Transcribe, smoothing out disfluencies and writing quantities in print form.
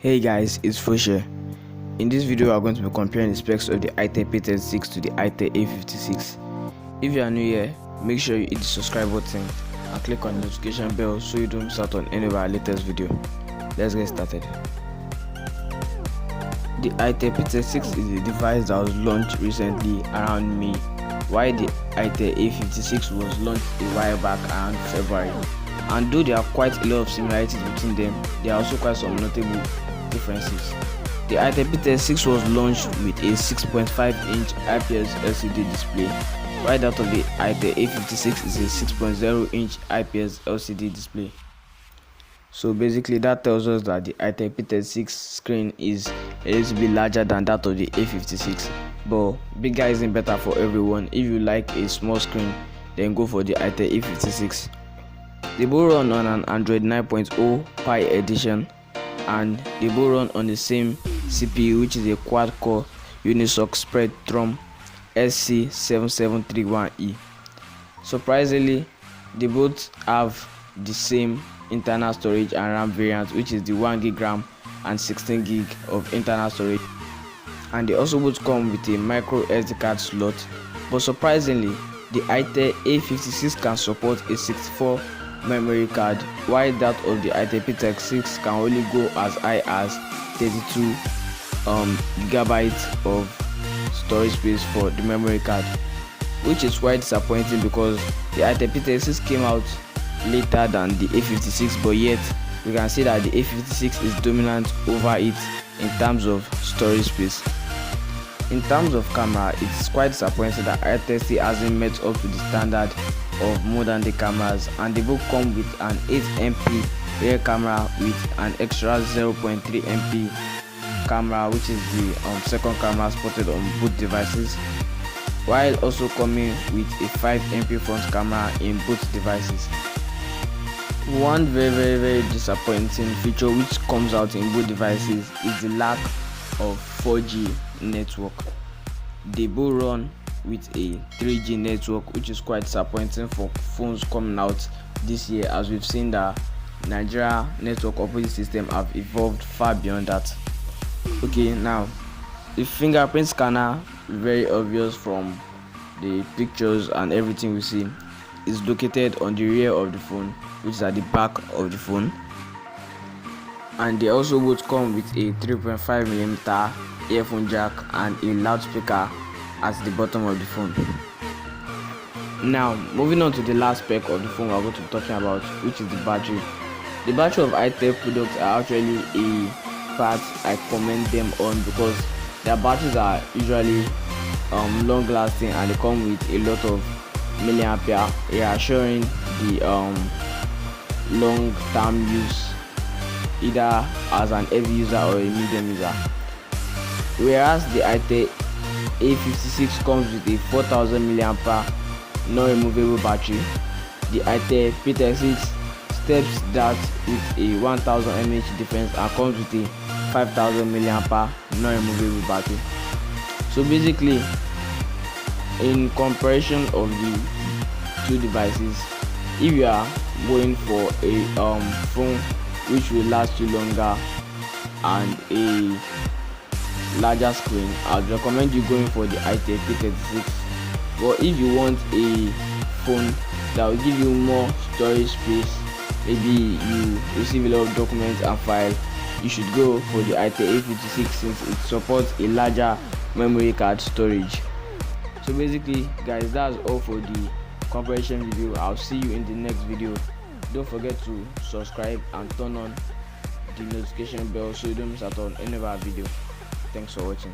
Hey guys, it's FROSH'S. In this video we are going to be comparing the specs of the ITEL P36 to the ITEL A56. If you are new here, make sure you hit the subscribe button and click on the notification bell so you don't miss out on any of our latest video. Let's get started. The ITEL P36 is a device that was launched recently around May, while the ITEL A56 was launched a while back around February. And though there are quite a lot of similarities between them, there are also quite some notable differences. The ITEL P36 was launched with a 6.5-inch IPS LCD display, while that of the ITEL A56 is a 6.0-inch IPS LCD display. So basically that tells us that the ITEL P36 screen is a little bit larger than that of the A56, but bigger isn't better for everyone. If you like a small screen, then go for the ITEL A56. They both run on an Android 9.0 Pie edition, and they both run on the same CPU, which is a quad-core Unisoc Spectrum SC7731E. Surprisingly, they both have the same internal storage and RAM variant, which is the 1GB RAM and 16GB of internal storage, and they also both come with a micro SD card slot. But surprisingly, the ITEL A56 can support a 64 memory card, while that of the ITEL P36 can only go as high as 32 gigabytes of storage space for the memory card, which is quite disappointing because the ITEL P36 came out later than the A56, but yet we can see that the A56 is dominant over it in terms of storage space. In terms of camera, it's quite disappointing that ITEL still hasn't met up to the standard of modern day cameras, and they both come with an 8MP rear camera with an extra 0.3MP camera, which is the second camera spotted on both devices, while also coming with a 5MP front camera in both devices. One very disappointing feature which comes out in both devices is the lack of 4G network. They both run with a 3G network, which is quite disappointing for phones coming out this year, as we've seen that Nigeria network operating system have evolved far beyond that. Okay, now the fingerprint scanner, very obvious from the pictures and everything we see, is located on the rear of the phone, which is at the back of the phone, and they also both come with a 3.5mm earphone jack and a loudspeaker at the bottom of the phone. Now moving on to the last spec of the phone we're going to be talking about, which is the battery. The battery of ITEL products are actually a part I commend them on, because their batteries are usually long lasting and they come with a lot of milliampere, reassuring the long term use, either as an heavy user or a medium user. Whereas the ITEL A56 comes with a 4000 mAh non-removable battery, the ITEL P36 steps that with a 1000 mAh difference and comes with a 5000 mAh non-removable battery. So basically, in comparison of the two devices, if you are going for a phone which will last you longer and a larger screen, I would recommend you going for the ITEL P36. But if you want a phone that will give you more storage space, maybe you receive a lot of documents and files, you should go for the ITEL A56 since it supports a larger memory card storage. So basically guys, that's all for the comparison video. I'll see you in the next video. Don't forget to subscribe and turn on the notification bell so you don't miss out on any of our video. Thanks for watching.